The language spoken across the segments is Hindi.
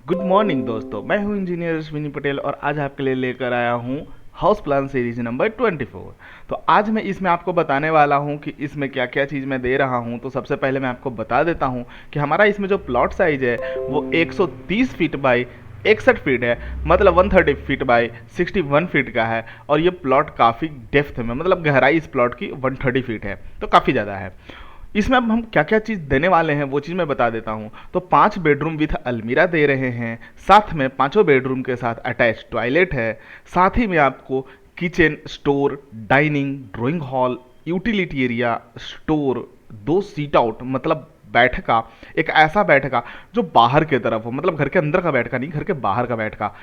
गुड मॉर्निंग दोस्तों, मैं हूं इंजीनियर अश्विनी पटेल और आज आपके लिए लेकर आया हूं हाउस प्लान सीरीज नंबर 24। तो आज मैं इसमें आपको बताने वाला हूं कि इसमें क्या क्या चीज़ मैं दे रहा हूं। तो सबसे पहले मैं आपको बता देता हूं कि हमारा इसमें जो प्लॉट साइज है वो 130 फीट बाई 61 फीट है, मतलब 130 फीट बाई 61 फीट का है। और ये प्लॉट काफ़ी डेप्थ में, मतलब गहराई इस प्लॉट की 130 फीट है, तो काफ़ी ज़्यादा है। इसमें अब हम क्या क्या चीज़ देने वाले हैं वो चीज़ मैं बता देता हूँ। तो 5 बेडरूम विथ अलमीरा दे रहे हैं, साथ में पांचों बेडरूम के साथ अटैच टॉयलेट है। साथ ही में आपको kitchen, store, dining, drawing hall, utility area, store, 2 seat out मतलब बैठका, एक ऐसा बैठका जो बाहर की तरफ हो, मतलब घर के अंदर का बैठका नहीं, घर के बाहर का बैठका,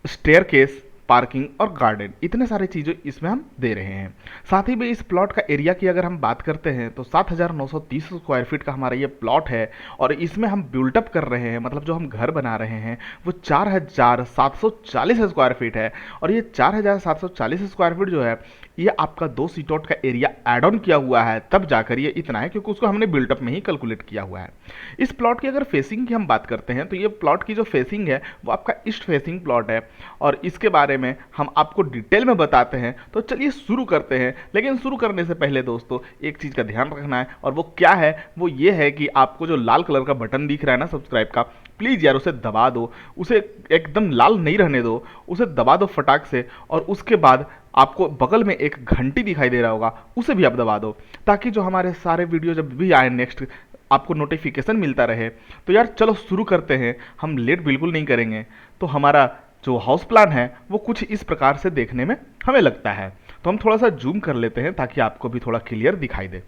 स्टेयर केस, पार्किंग और गार्डन, इतने सारे चीज़ें इसमें हम दे रहे हैं। साथ ही में इस प्लॉट का एरिया की अगर हम बात करते हैं तो 7,930 स्क्वायर फीट का हमारा ये प्लॉट है। और इसमें हम बिल्टअप कर रहे हैं, मतलब जो हम घर बना रहे हैं वो 4,740 स्क्वायर फीट है। और ये 4,740 स्क्वायर फीट जो है ये आपका 2 सीट आउट का एरिया एड ऑन किया हुआ है, तब जाकर ये इतना है, क्योंकि उसको हमने बिल्टअप में ही कैलकुलेट किया हुआ है। इस प्लॉट की अगर फेसिंग की हम बात करते हैं तो ये प्लॉट की जो फेसिंग है वो आपका ईस्ट फेसिंग प्लॉट है। और इसके बारे में हम आपको डिटेल में बताते हैं, तो चलिए शुरू करते हैं। लेकिन शुरू करने से पहले दोस्तों एक चीज़ का ध्यान रखना है, और वो क्या है, वो ये है कि आपको जो लाल कलर का बटन दिख रहा है ना सब्सक्राइब का, प्लीज़ यार उसे दबा दो, उसे एकदम लाल नहीं रहने दो, उसे दबा दो फटाक से। और उसके बाद आपको बगल में एक घंटी दिखाई दे रहा होगा, उसे भी आप दबा दो, ताकि जो हमारे सारे वीडियो जब भी आए नेक्स्ट आपको नोटिफिकेशन मिलता रहे। तो यार चलो शुरू करते हैं, हम लेट बिल्कुल नहीं करेंगे। तो हमारा जो हाउस प्लान है वो कुछ इस प्रकार से देखने में हमें लगता है। तो हम थोड़ा सा जूम कर लेते हैं ताकि आपको भी थोड़ा क्लियर दिखाई दे।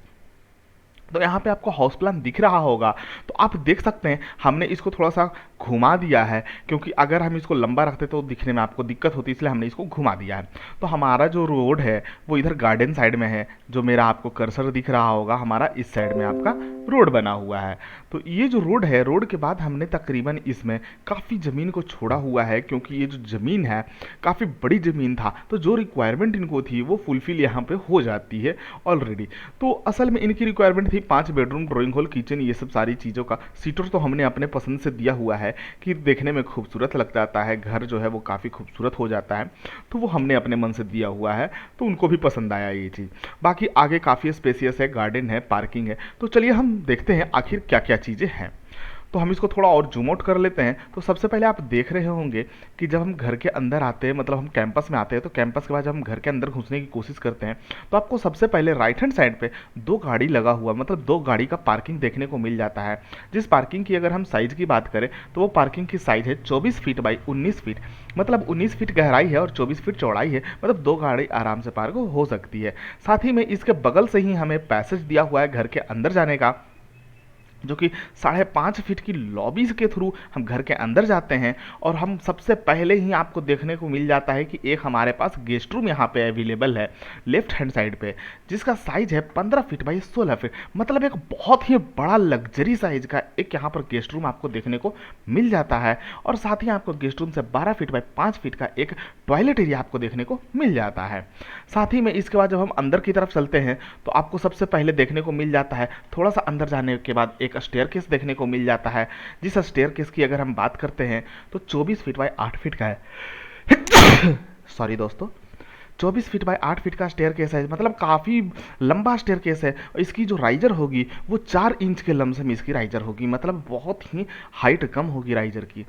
तो यहाँ पे आपको हाउस प्लान दिख रहा होगा, तो आप देख सकते हैं हमने इसको थोड़ा सा घुमा दिया है, क्योंकि अगर हम इसको लंबा रखते तो दिखने में आपको दिक्कत होती, इसलिए हमने इसको घुमा दिया है। तो हमारा जो रोड है वो इधर गार्डन साइड में है, जो मेरा आपको कर्सर दिख रहा होगा, हमारा इस साइड में आपका रोड बना हुआ है। तो ये जो रोड है, रोड के बाद हमने तकरीबन इसमें काफ़ी ज़मीन को छोड़ा हुआ है, क्योंकि ये जो ज़मीन है काफ़ी बड़ी ज़मीन था, तो जो रिक्वायरमेंट इनको थी वो फुलफिल यहाँ पे हो जाती है ऑलरेडी। तो असल में इनकी रिक्वायरमेंट थी 5 बेडरूम, ड्राइंग हॉल, किचन, ये सब सारी चीज़ों का। सीटर तो हमने अपने पसंद से दिया हुआ है कि देखने में खूबसूरत लग जाता है, घर जो है वो काफ़ी खूबसूरत हो जाता है, तो वो हमने अपने मन से दिया हुआ है, तो उनको भी पसंद आया ये चीज़। बाकी आगे काफ़ी स्पेसियस है, गार्डन है, पार्किंग है। तो चलिए हम देखते हैं आखिर क्या क्या चीज़ें हैं। तो हम इसको थोड़ा और जूम आउट कर लेते हैं। तो सबसे पहले आप देख रहे होंगे कि जब हम घर के अंदर आते हैं, मतलब हम कैंपस में आते हैं, तो कैंपस के बाद जब हम घर के अंदर घुसने की कोशिश करते हैं तो आपको सबसे पहले राइट हैंड साइड पे 2 गाड़ी लगा हुआ, मतलब 2 गाड़ी का पार्किंग देखने को मिल जाता है। जिस पार्किंग की अगर हम साइज़ की बात करें तो वो पार्किंग की साइज़ है 24 फीट बाई 19 फीट, मतलब 19 फीट गहराई है और 24 फीट चौड़ाई है, मतलब 2 गाड़ी आराम से पार्क हो सकती है। साथ ही में इसके बगल से ही हमें पैसेज दिया हुआ है घर के अंदर जाने का, जो कि 5.5 फीट की लॉबी के थ्रू हम घर के अंदर जाते हैं। और हम सबसे पहले ही आपको देखने को मिल जाता है कि एक हमारे पास गेस्ट रूम यहाँ पे अवेलेबल है लेफ्ट हैंड साइड पे, जिसका साइज है 15 फीट बाई 16 फीट, मतलब एक बहुत ही बड़ा लग्जरी साइज का एक यहाँ पर गेस्ट रूम आपको देखने को मिल जाता है। और साथ ही आपको गेस्ट रूम से 12 फीट बाई 5 फीट का एक टॉयलेट एरिया आपको देखने को मिल जाता है। साथ ही में इसके बाद जब हम अंदर की तरफ चलते हैं तो आपको सबसे पहले देखने को मिल जाता है, थोड़ा सा अंदर जाने के बाद एक स्टेयरकेस देखने को मिल जाता है, जिस स्टेयरकेस की अगर हम बात करते हैं तो 24 फीट बाई 8 फीट का है। सॉरी दोस्तों, 24 फीट बाई 8 फीट का स्टेयर केस है, मतलब काफ़ी लंबा स्टेयर केस है। और इसकी जो राइजर होगी वो 4 इंच के लमसम इसकी राइजर होगी, मतलब बहुत ही हाइट कम होगी राइजर की।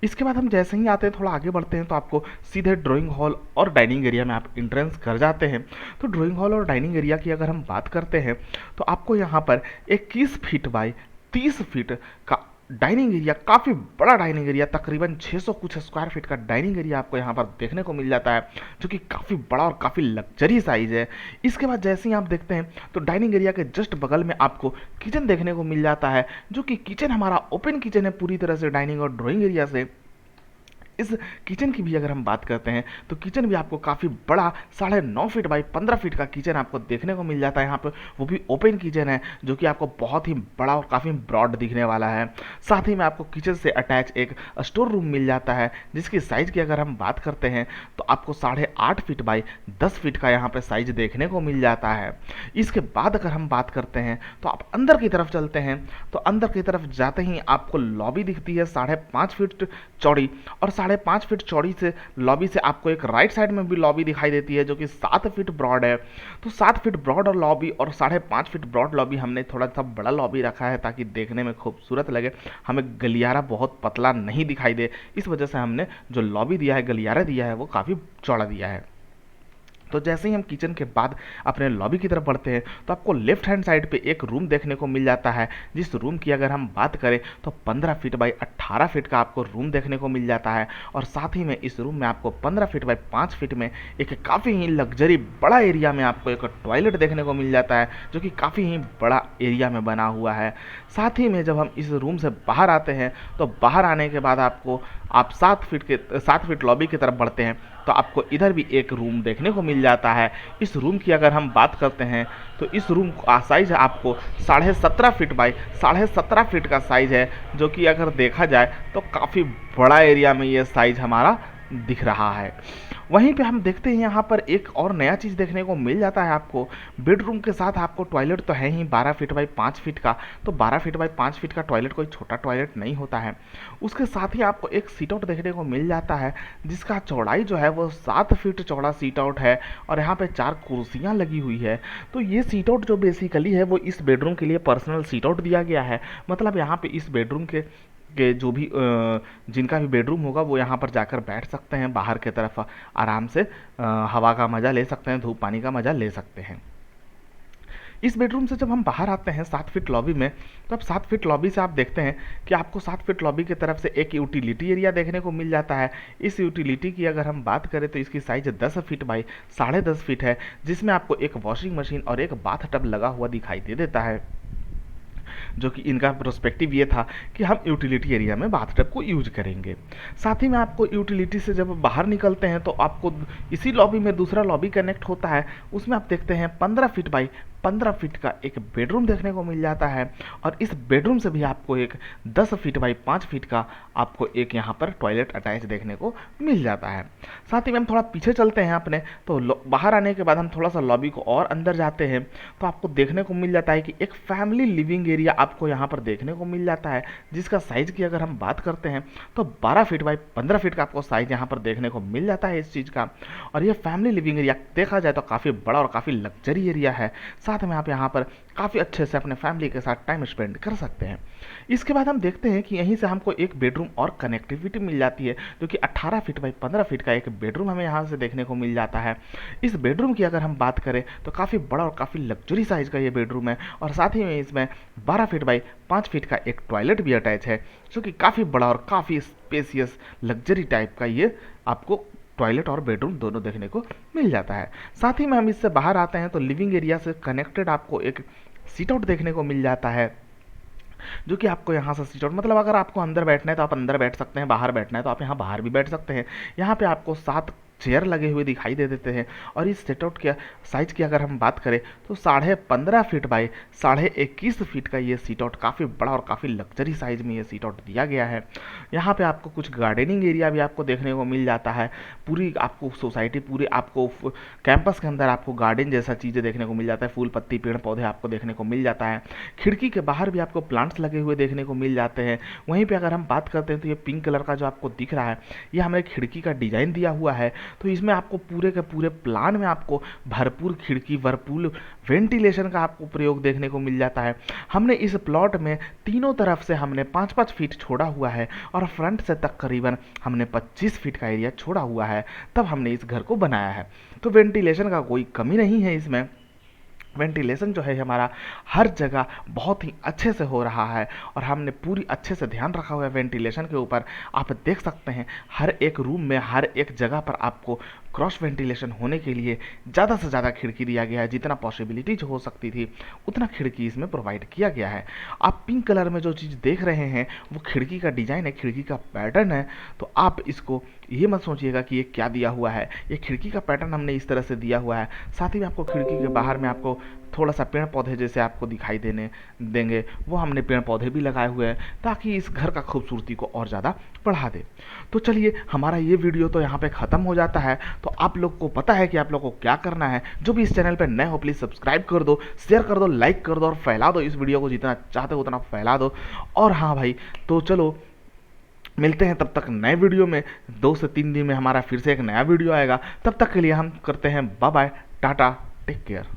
इसके बाद हम जैसे ही आते हैं, थोड़ा आगे बढ़ते हैं, तो आपको सीधे ड्राइंग हॉल और डाइनिंग एरिया में आप इंट्रेंस कर जाते हैं। तो ड्राइंग हॉल और डाइनिंग एरिया की अगर हम बात करते हैं तो आपको यहाँ पर 21 फीट बाई 30 फीट का डाइनिंग एरिया, काफ़ी बड़ा डाइनिंग एरिया, तकरीबन 600 कुछ स्क्वायर फीट का डाइनिंग एरिया आपको यहाँ पर देखने को मिल जाता है, जो कि काफ़ी बड़ा और काफ़ी लग्जरी साइज है। इसके बाद जैसे ही आप देखते हैं तो डाइनिंग एरिया के जस्ट बगल में आपको किचन देखने को मिल जाता है, जो कि किचन हमारा ओपन किचन है पूरी तरह से डाइनिंग और ड्राइंग एरिया से। इस किचन की भी अगर हम बात करते हैं तो किचन भी आपको काफ़ी बड़ा 9.5 फीट बाई 15 फीट का किचन आपको देखने को मिल जाता है यहाँ पे, वो भी ओपन किचन है जो कि आपको बहुत ही बड़ा और काफ़ी ब्रॉड दिखने वाला है। साथ ही में आपको किचन से अटैच एक स्टोर रूम मिल जाता है जिसकी साइज़ की अगर हम बात करते हैं तो आपको 8.5 फीट बाई 10 फीट का यहाँ पर साइज देखने को मिल जाता है। इसके बाद अगर हम बात करते हैं तो आप अंदर की तरफ चलते हैं, तो अंदर की तरफ जाते ही आपको लॉबी दिखती है 5.5 फीट चौड़ी, और 5.5 फीट चौड़ी से लॉबी से आपको एक राइट साइड में भी लॉबी दिखाई देती है जो कि 7 फीट ब्रॉड है। तो 7 फीट ब्रॉड और लॉबी और 5.5 फीट ब्रॉड लॉबी हमने थोड़ा सा बड़ा लॉबी रखा है ताकि देखने में खूबसूरत लगे, हमें गलियारा बहुत पतला नहीं दिखाई दे, इस वजह से हमने जो लॉबी दिया है, गलियारा दिया है, वो काफ़ी चौड़ा दिया है। तो जैसे ही हम किचन के बाद अपने लॉबी की तरफ बढ़ते हैं तो आपको लेफ्ट हैंड साइड पे एक रूम देखने को मिल जाता है, जिस रूम की अगर हम बात करें तो 15 फीट बाई 18 फीट का आपको रूम देखने को मिल जाता है। और साथ ही में इस रूम में आपको 15 फीट बाई 5 फीट में एक काफ़ी ही लग्जरी बड़ा एरिया में आपको एक टॉयलेट देखने को मिल जाता है जो कि काफ़ी ही बड़ा एरिया में बना हुआ है। साथ ही में जब हम इस रूम से बाहर आते हैं तो बाहर आने के बाद आप 7 फीट लॉबी की तरफ बढ़ते हैं तो आपको इधर भी एक रूम देखने को मिल जाता है। इस रूम की अगर हम बात करते हैं तो इस रूम का साइज़ आपको 17.5 फीट बाई 17.5 फीट का साइज़ है, जो कि अगर देखा जाए तो काफ़ी बड़ा एरिया में ये साइज़ हमारा दिख रहा है। वहीं पे हम देखते हैं यहाँ पर एक और नया चीज़ देखने को मिल जाता है आपको, बेडरूम के साथ आपको टॉयलेट तो है ही 12 फीट बाई 5 फीट का, तो 12 फीट बाई 5 फीट का टॉयलेट कोई छोटा टॉयलेट नहीं होता है। उसके साथ ही आपको एक सीट आउट देखने को मिल जाता है जिसका चौड़ाई जो है वो 7 फीट चौड़ा सीट आउट है, और यहाँ पे 4 कुर्सियाँ लगी हुई है। तो ये सीट आउट जो बेसिकली है वो इस बेडरूम के लिए पर्सनल सीट आउट दिया गया है, मतलब यहाँ पे इस बेडरूम के जो भी जिनका भी बेडरूम होगा वो यहाँ पर जाकर बैठ सकते हैं, बाहर की तरफ आराम से हवा का मज़ा ले सकते हैं, धूप पानी का मज़ा ले सकते हैं। इस बेडरूम से जब हम बाहर आते हैं 7 फीट लॉबी में, तो अब 7 फीट लॉबी से आप देखते हैं कि आपको 7 फीट लॉबी की तरफ से एक यूटिलिटी एरिया देखने को मिल जाता है। इस यूटिलिटी की अगर हम बात करें तो इसकी साइज़ 10 फीट बाई 10.5 फीट है, जिसमें आपको एक वॉशिंग मशीन और एक बाथ टब लगा हुआ दिखाई दे देता है, जो कि इनका प्रोस्पेक्टिव ये था कि हम यूटिलिटी एरिया में बाथटब को यूज करेंगे। साथ ही में आपको यूटिलिटी से जब बाहर निकलते हैं तो आपको इसी लॉबी में दूसरा लॉबी कनेक्ट होता है, उसमें आप देखते हैं 15 फीट बाई 15 फीट का एक बेडरूम देखने को मिल जाता है, और इस बेडरूम से भी आपको एक 10 फीट बाई 5 फीट का आपको एक यहाँ पर टॉयलेट अटैच देखने को मिल जाता है। साथ ही में हम थोड़ा पीछे चलते हैं अपने, तो बाहर आने के बाद हम थोड़ा सा लॉबी को और अंदर जाते हैं तो आपको देखने को मिल जाता है कि एक फैमिली लिविंग एरिया आपको यहाँ पर देखने को मिल जाता है, जिसका साइज़ की अगर हम बात करते हैं तो 12 फीट बाई 15 फीट का आपको साइज़ यहाँ पर देखने को मिल जाता है इस चीज़ का। और ये फैमिली लिविंग एरिया देखा जाए तो काफ़ी बड़ा और काफ़ी लग्जरी एरिया है, साथ में आप यहाँ पर काफ़ी अच्छे से अपने फैमिली के साथ टाइम स्पेंड कर सकते हैं। इसके बाद हम देखते हैं कि यहीं से हमको एक बेडरूम और कनेक्टिविटी मिल जाती है, जो कि 18 फीट बाई 15 फीट का एक बेडरूम हमें यहाँ से देखने को मिल जाता है। इस बेडरूम की अगर हम बात करें तो काफ़ी बड़ा और काफ़ी लग्जरी साइज़ का ये बेडरूम है, और साथ ही में इसमें 12 फीट बाई 5 फीट का एक टॉयलेट भी अटैच है, जो कि काफ़ी बड़ा और काफ़ी स्पेसियस लग्जरी टाइप का ये आपको टॉयलेट और बेडरूम दोनों देखने को मिल जाता है। साथ ही में हम इससे बाहर आते हैं तो लिविंग एरिया से कनेक्टेड आपको एक सीट आउट देखने को मिल जाता है, जो कि आपको यहाँ से सीट आउट मतलब अगर आपको अंदर बैठना है तो आप अंदर बैठ सकते हैं, बाहर बैठना है तो आप यहाँ बाहर भी बैठ सकते हैं। यहाँ पे आपको 7 चेयर लगे हुए दिखाई दे देते हैं, और इस सेटआउट के साइज़ की अगर हम बात करें तो 15.5 फीट बाई 21.5 फीट का ये सीट आउट काफ़ी बड़ा और काफ़ी लग्जरी साइज़ में ये सीट आउट दिया गया है। यहाँ पे आपको कुछ गार्डनिंग एरिया भी आपको देखने को मिल जाता है, पूरी आपको सोसाइटी पूरी आपको कैंपस के अंदर आपको गार्डन जैसा चीज़ें देखने को मिल जाता है, फूल पत्ती पेड़ पौधे आपको देखने को मिल जाता है। खिड़की के बाहर भी आपको प्लांट्स लगे हुए देखने को मिल जाते हैं। वहीं पर अगर हम बात करते हैं तो ये पिंक कलर का जो आपको दिख रहा है ये हमें खिड़की का डिज़ाइन दिया हुआ है, तो इसमें आपको पूरे के पूरे प्लान में आपको भरपूर खिड़की भरपूर वेंटिलेशन का आपको प्रयोग देखने को मिल जाता है। हमने इस प्लॉट में तीनों तरफ से हमने 5-5 फीट छोड़ा हुआ है, और फ्रंट से तकरीबन हमने 25 फीट का एरिया छोड़ा हुआ है, तब हमने इस घर को बनाया है। तो वेंटिलेशन का कोई कमी नहीं है इसमें, वेंटिलेशन जो है हमारा हर जगह बहुत ही अच्छे से हो रहा है, और हमने पूरी अच्छे से ध्यान रखा हुआ है वेंटिलेशन के ऊपर। आप देख सकते हैं हर एक रूम में हर एक जगह पर आपको क्रॉस वेंटिलेशन होने के लिए ज़्यादा से ज़्यादा खिड़की दिया गया है, जितना पॉसिबिलिटीज हो सकती थी उतना खिड़की इसमें प्रोवाइड किया गया है। आप पिंक कलर में जो चीज़ देख रहे हैं वो खिड़की का डिज़ाइन है, खिड़की का पैटर्न है। तो आप इसको ये मत सोचिएगा कि ये क्या दिया हुआ है, ये खिड़की का पैटर्न हमने इस तरह से दिया हुआ है। साथ ही में आपको खिड़की के बाहर में आपको थोड़ा सा पेड़ पौधे जैसे आपको दिखाई देने देंगे, वो हमने पेड़ पौधे भी लगाए हुए हैं ताकि इस घर का खूबसूरती को और ज़्यादा बढ़ा दे। तो चलिए, हमारा ये वीडियो तो यहाँ पे ख़त्म हो जाता है। तो आप लोग को पता है कि आप लोग को क्या करना है। जो भी इस चैनल पे नए हो प्लीज़ सब्सक्राइब कर दो, शेयर कर दो, लाइक कर दो और फैला दो इस वीडियो को, जितना चाहते हो उतना फैला दो। और हाँ भाई, तो चलो मिलते हैं तब तक नए वीडियो में। 2 से 3 दिन में हमारा फिर से एक नया वीडियो आएगा। तब तक के लिए हम करते हैं bye bye, tata, take care.